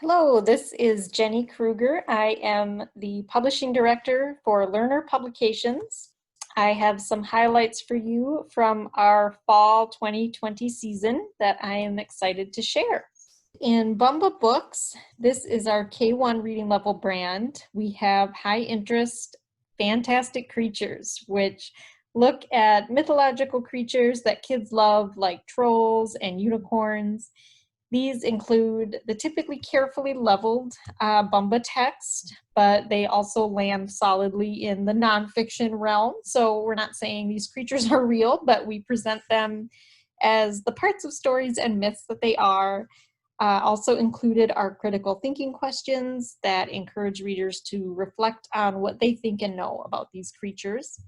Hello, this is Jenny Kruger. I am the Publishing Director for Lerner Publications. I have some highlights for you from our fall 2020 season that I am excited to share. In Bumba Books, this is our K1 reading level brand. We have high interest, fantastic creatures, which look at mythological creatures that kids love, like trolls and unicorns. These include the typically carefully leveled Bumba text, but they also land solidly in the nonfiction realm. So we're not saying these creatures are real, but we present them as the parts of stories and myths that they are. Also included are critical thinking questions that encourage readers to reflect on what they think and know about these creatures.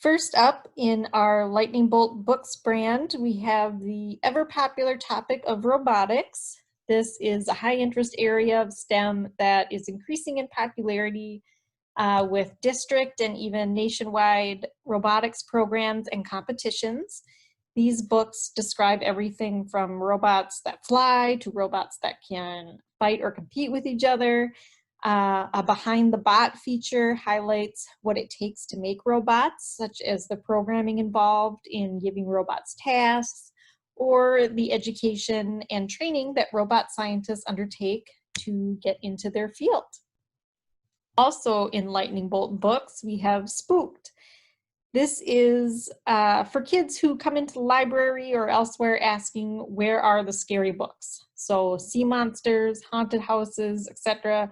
First up in our Lightning Bolt Books brand, we have the ever popular topic of robotics. This is a high interest area of STEM that is increasing in popularity with district and even nationwide robotics programs and competitions. These books describe everything from robots that fly to robots that can fight or compete with each other. A Behind the Bot feature highlights what it takes to make robots, such as the programming involved in giving robots tasks, or the education and training that robot scientists undertake to get into their field. Also in Lightning Bolt Books, we have Spooked. This is for kids who come into the library or elsewhere asking, where are the scary books? So sea monsters, haunted houses, etc.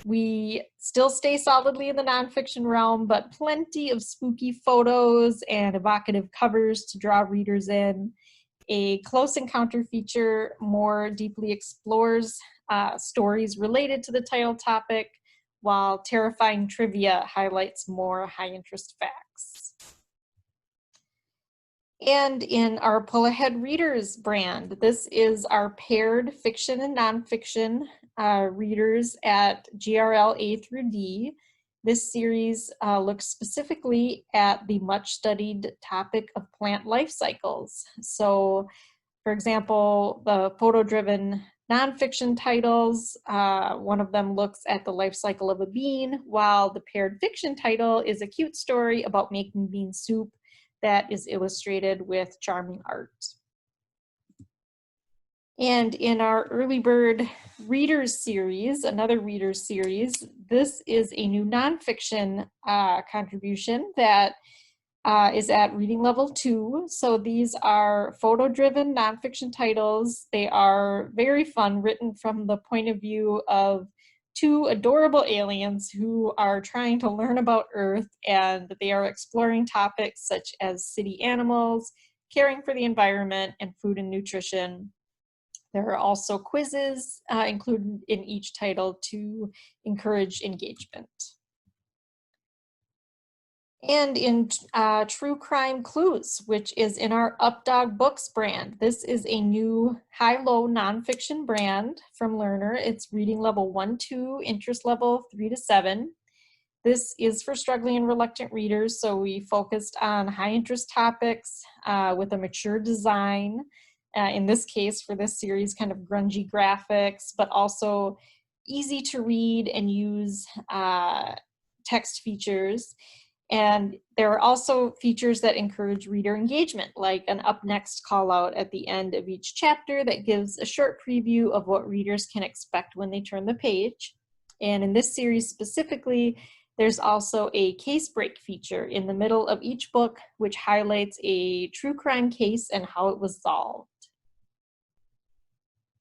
We still stay solidly in the nonfiction realm, but plenty of spooky photos and evocative covers to draw readers in. A close encounter feature more deeply explores stories related to the title topic, while terrifying trivia highlights more high interest facts. And in our Pull Ahead Readers brand, this is our paired fiction and nonfiction readers at GRL A through D. This series looks specifically at the much studied topic of plant life cycles. So, for example, the photo-driven nonfiction titles, one of them looks at the life cycle of a bean, while the paired fiction title is a cute story about making bean soup that is illustrated with charming art. And in our Early Bird Readers series, another Readers series, this is a new nonfiction contribution that is at reading level 2. So these are photo-driven nonfiction titles. They are very fun, written from the point of view of two adorable aliens who are trying to learn about Earth, and they are exploring topics such as city animals, caring for the environment, and food and nutrition. There are also quizzes included in each title to encourage engagement. And in True Crime Clues, which is in our Updog Books brand. This is a new high-low nonfiction brand from Lerner. It's reading level 1-2, interest level 3-7. This is for struggling and reluctant readers, so we focused on high-interest topics with a mature design. In this case, for this series, kind of grungy graphics, but also easy to read and use text features. And there are also features that encourage reader engagement, like an up next call out at the end of each chapter that gives a short preview of what readers can expect when they turn the page. And in this series specifically, there's also a case break feature in the middle of each book, which highlights a true crime case and how it was solved.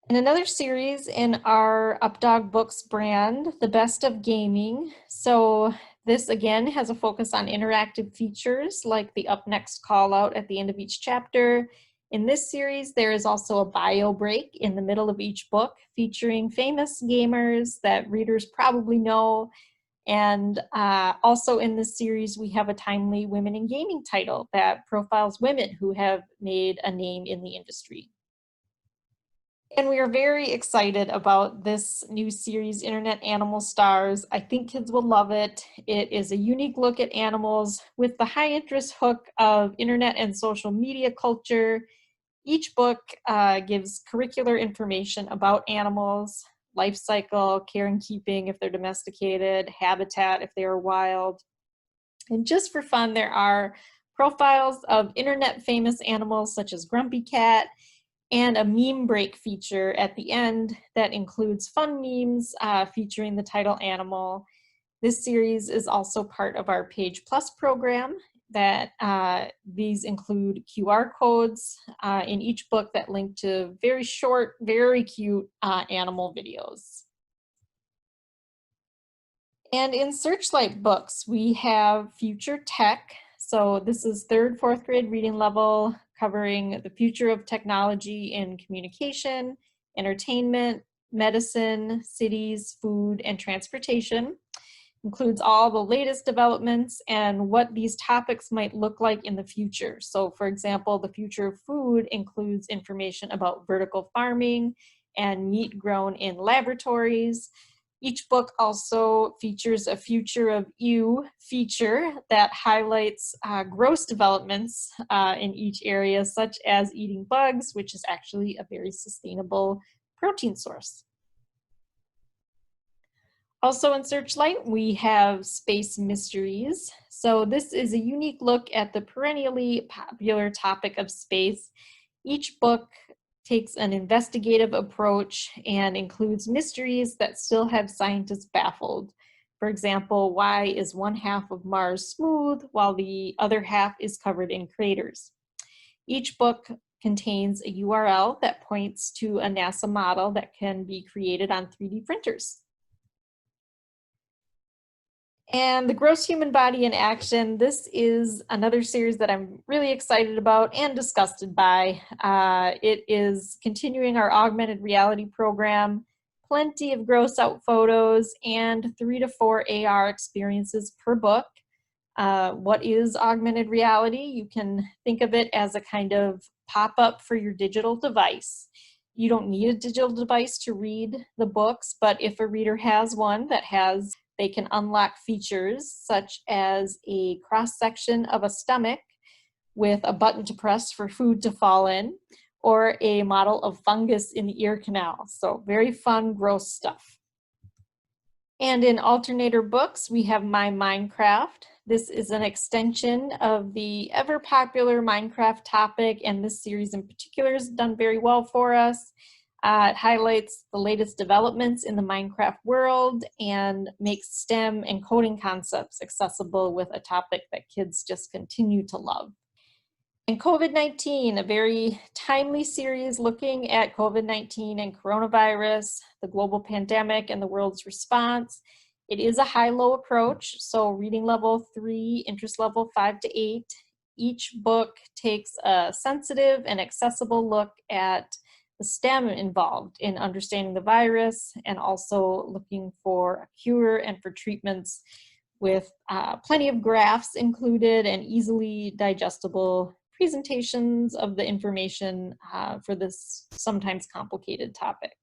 In another series in our Updog Books brand, The Best of Gaming. So this again has a focus on interactive features like the up next call out at the end of each chapter. In this series, there is also a bio break in the middle of each book featuring famous gamers that readers probably know. And also in this series, we have a timely Women in Gaming title that profiles women who have made a name in the industry. And we are very excited about this new series, Internet Animal Stars. I think kids will love it. It is a unique look at animals with the high interest hook of internet and social media culture. Each book gives curricular information about animals, life cycle, care and keeping if they're domesticated, habitat if they are wild. And just for fun, there are profiles of internet famous animals such as Grumpy Cat, and a meme break feature at the end that includes fun memes featuring the title animal. This series is also part of our Page Plus program that these include QR codes in each book that link to very short, very cute animal videos. And in Searchlight books, we have Future Tech. So this is 3rd, 4th grade reading level, covering the future of technology in communication, entertainment, medicine, cities, food, and transportation. Includes all the latest developments and what these topics might look like in the future. So for example, the future of food includes information about vertical farming and meat grown in laboratories. Each book also features a Future of You feature that highlights gross developments in each area, such as eating bugs, which is actually a very sustainable protein source. Also in Searchlight, we have Space Mysteries. So this is a unique look at the perennially popular topic of space. Each book takes an investigative approach and includes mysteries that still have scientists baffled. For example, why is one half of Mars smooth while the other half is covered in craters? Each book contains a URL that points to a NASA model that can be created on 3D printers. And The Gross Human Body in Action, this is another series that I'm really excited about and disgusted by. It is continuing our augmented reality program, plenty of gross out photos, and 3 to 4 AR experiences per book. What is augmented reality? You can think of it as a kind of pop-up for your digital device. You don't need a digital device to read the books, but if a reader has one they can unlock features such as a cross-section of a stomach with a button to press for food to fall in, or a model of fungus in the ear canal. So very fun, gross stuff. And in alternator books, we have My Minecraft. This is an extension of the ever popular Minecraft topic, and this series in particular has done very well for us. It highlights the latest developments in the Minecraft world and makes STEM and coding concepts accessible with a topic that kids just continue to love. And COVID-19, a very timely series looking at COVID-19 and coronavirus, the global pandemic and the world's response. It is a high-low approach, so reading level 3, interest level 5 to 8. Each book takes a sensitive and accessible look at the STEM involved in understanding the virus and also looking for a cure and for treatments with plenty of graphs included and easily digestible presentations of the information for this sometimes complicated topic.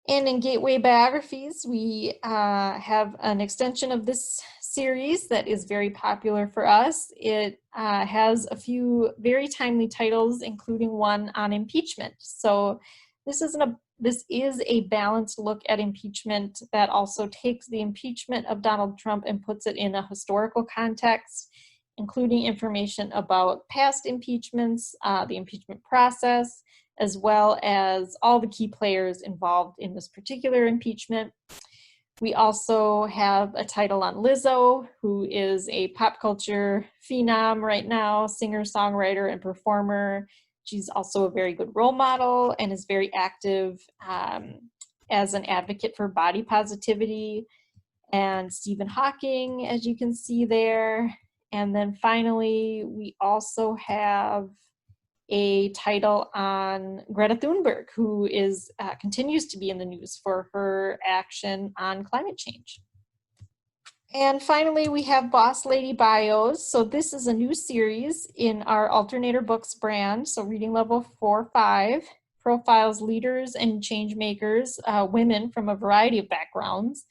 And in Gateway Biographies, we have an extension of this series that is very popular for us. It has a few very timely titles, including one on impeachment. So this is a balanced look at impeachment that also takes the impeachment of Donald Trump and puts it in a historical context, including information about past impeachments, the impeachment process, as well as all the key players involved in this particular impeachment. We also have a title on Lizzo, who is a pop culture phenom right now, singer, songwriter, and performer. She's also a very good role model and is very active as an advocate for body positivity. And Stephen Hawking, as you can see there. And then finally, we also have a title on Greta Thunberg, who continues to be in the news for her action on climate change. And finally, we have Boss Lady Bios. So this is a new series in our Alternator Books brand. So reading level 4-5 profiles leaders and change makers, women from a variety of backgrounds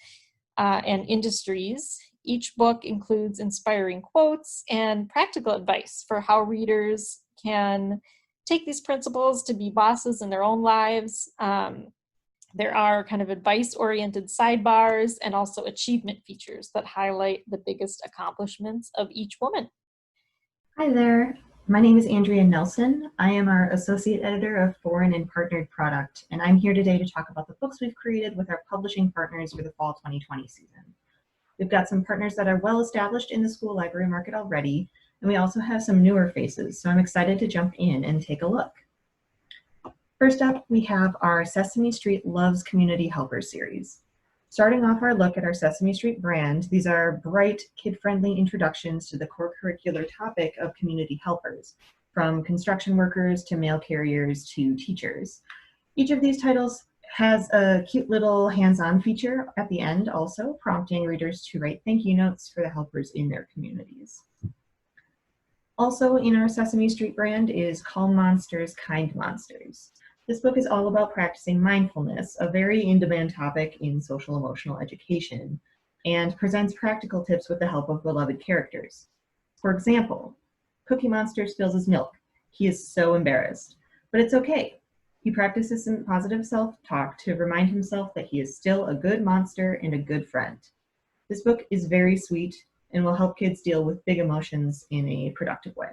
and industries. Each book includes inspiring quotes and practical advice for how readers can take these principles to be bosses in their own lives. There are kind of advice-oriented sidebars and also achievement features that highlight the biggest accomplishments of each woman. Hi there. My name is Andrea Nelson. I am our Associate Editor of Foreign and Partnered Product, and I'm here today to talk about the books we've created with our publishing partners for the fall 2020 season. We've got some partners that are well established in the school library market already, and we also have some newer faces, so I'm excited to jump in and take a look. First up, we have our Sesame Street Loves Community Helpers series. Starting off our look at our Sesame Street brand, these are bright, kid-friendly introductions to the core curricular topic of community helpers, from construction workers to mail carriers to teachers. Each of these titles has a cute little hands-on feature at the end also, prompting readers to write thank you notes for the helpers in their communities. Also in our Sesame Street brand is Calm Monsters, Kind Monsters. This book is all about practicing mindfulness, a very in-demand topic in social emotional education, and presents practical tips with the help of beloved characters. For example, Cookie Monster spills his milk. He is so embarrassed, but it's okay. He practices some positive self-talk to remind himself that he is still a good monster and a good friend. This book is very sweet and will help kids deal with big emotions in a productive way.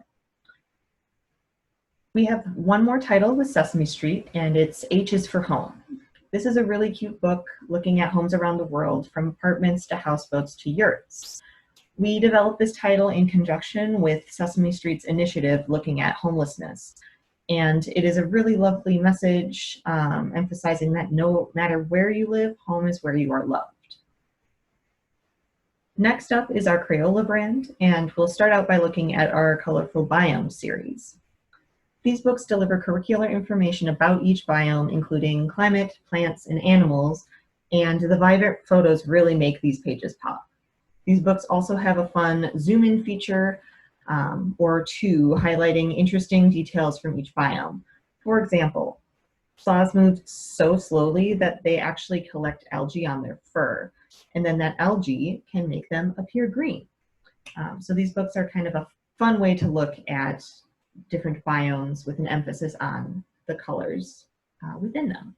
We have one more title with Sesame Street, and it's H is for Home. This is a really cute book looking at homes around the world, from apartments to houseboats to yurts. We developed this title in conjunction with Sesame Street's initiative looking at homelessness. And it is a really lovely message emphasizing that no matter where you live, home is where you are loved. Next up is our Crayola brand, and we'll start out by looking at our Colorful Biome series. These books deliver curricular information about each biome, including climate, plants, and animals, and the vibrant photos really make these pages pop. These books also have a fun zoom-in feature or two highlighting interesting details from each biome. For example, sloths move so slowly that they actually collect algae on their fur, and then that algae can make them appear green. So these books are kind of a fun way to look at different biomes with an emphasis on the colors within them.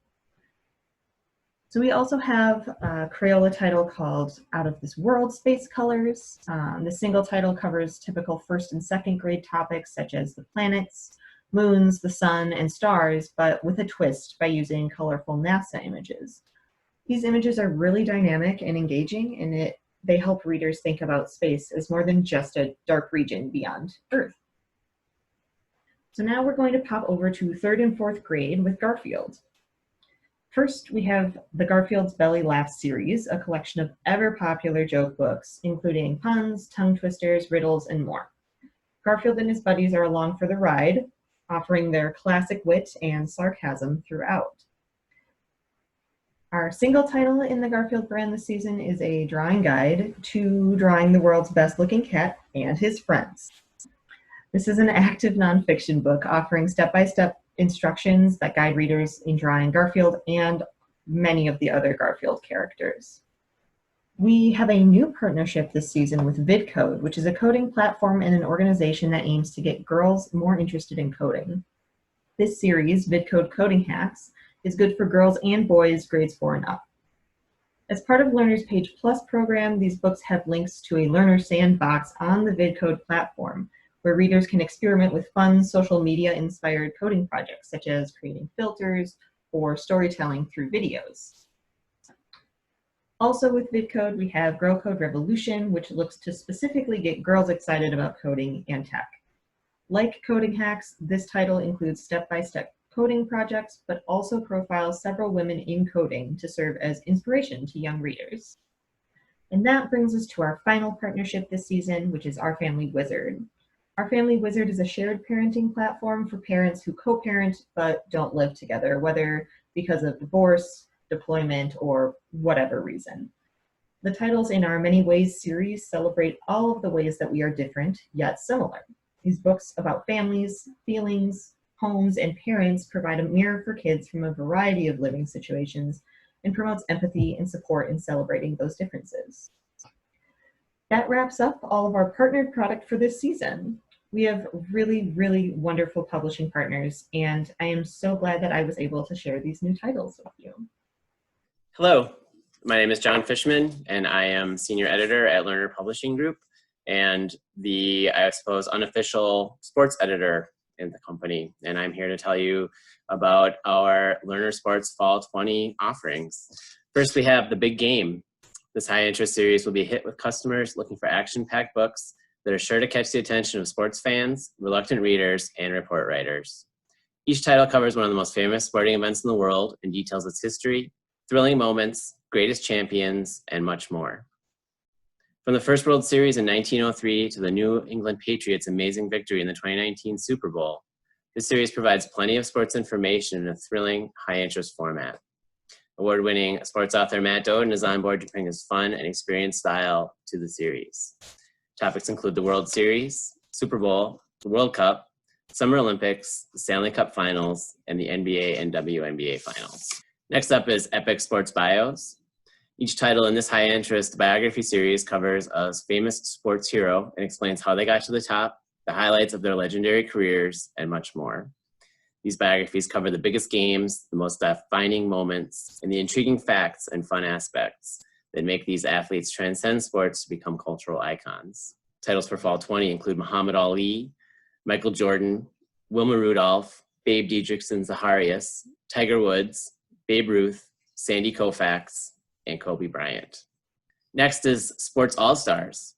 So we also have a Crayola title called Out of This World Space Colors. The single title covers typical first and second grade topics such as the planets, moons, the sun, and stars, but with a twist by using colorful NASA images. These images are really dynamic and engaging, and they help readers think about space as more than just a dark region beyond Earth. So now we're going to pop over to third and fourth grade with Garfield. First, we have the Garfield's Belly Laugh series, a collection of ever-popular joke books, including puns, tongue twisters, riddles, and more. Garfield and his buddies are along for the ride, offering their classic wit and sarcasm throughout. Our single title in the Garfield brand this season is a drawing guide to drawing the world's best-looking cat and his friends. This is an active nonfiction book offering step-by-step instructions that guide readers in drawing Garfield and many of the other Garfield characters. We have a new partnership this season with VidCode, which is a coding platform and an organization that aims to get girls more interested in coding. This series, VidCode Coding Hacks, is good for girls and boys grades 4 and up. As part of Lerner's Page Plus program, these books have links to a Lerner sandbox on the VidCode platform, where readers can experiment with fun social media-inspired coding projects, such as creating filters or storytelling through videos. Also with VidCode, we have Girl Code Revolution, which looks to specifically get girls excited about coding and tech. Like Coding Hacks, this title includes step-by-step coding projects, but also profiles several women in coding to serve as inspiration to young readers. And that brings us to our final partnership this season, which is Our Family Wizard. Our Family Wizard is a shared parenting platform for parents who co-parent but don't live together, whether because of divorce, deployment, or whatever reason. The titles in our Many Ways series celebrate all of the ways that we are different, yet similar. These books about families, feelings, homes, and parents provide a mirror for kids from a variety of living situations and promotes empathy and support in celebrating those differences. That wraps up all of our partnered product for this season. We have really, really wonderful publishing partners, and I am so glad that I was able to share these new titles with you. Hello, my name is John Fishman, and I am Senior Editor at Lerner Publishing Group, and the, I suppose, unofficial sports editor in the company. And I'm here to tell you about our Lerner Sports Fall 20 offerings. First, we have The Big Game. This high-interest series will be a hit with customers looking for action-packed books that are sure to catch the attention of sports fans, reluctant readers, and report writers. Each title covers one of the most famous sporting events in the world and details its history, thrilling moments, greatest champions, and much more. From the first World Series in 1903 to the New England Patriots' amazing victory in the 2019 Super Bowl, this series provides plenty of sports information in a thrilling, high-interest format. Award-winning sports author Matt Doden is on board to bring his fun and experienced style to the series. Topics include the World Series, Super Bowl, the World Cup, Summer Olympics, the Stanley Cup Finals, and the NBA and WNBA Finals. Next up is Epic Sports Bios. Each title in this high-interest biography series covers a famous sports hero and explains how they got to the top, the highlights of their legendary careers, and much more. These biographies cover the biggest games, the most defining moments, and the intriguing facts and fun aspects that make these athletes transcend sports to become cultural icons. Titles for Fall 20 include Muhammad Ali, Michael Jordan, Wilma Rudolph, Babe Didrikson Zaharias, Tiger Woods, Babe Ruth, Sandy Koufax, and Kobe Bryant. Next is Sports All-Stars.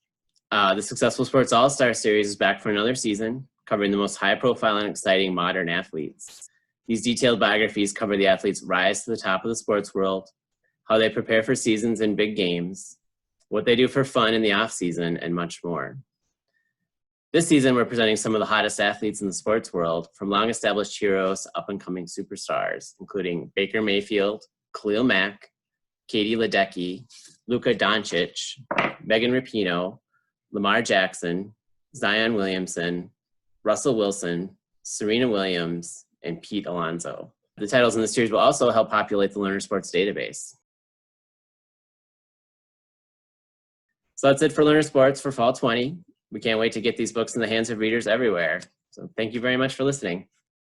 The successful Sports All-Star series is back for another season, covering the most high-profile and exciting modern athletes. These detailed biographies cover the athletes' rise to the top of the sports world, how they prepare for seasons and big games, what they do for fun in the off-season, and much more. This season, we're presenting some of the hottest athletes in the sports world, from long-established heroes to up-and-coming superstars, including Baker Mayfield, Khalil Mack, Katie Ledecky, Luka Doncic, Megan Rapinoe, Lamar Jackson, Zion Williamson, Russell Wilson, Serena Williams, and Pete Alonso. The titles in the series will also help populate the Lerner Sports database. So that's it for Lerner Sports for Fall 20. We can't wait to get these books in the hands of readers everywhere. So thank you very much for listening.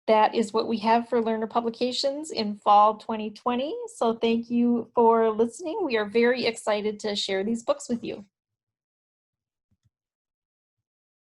That is what we have for Lerner Publications in fall 2020. So thank you for listening. We are very excited to share these books with you.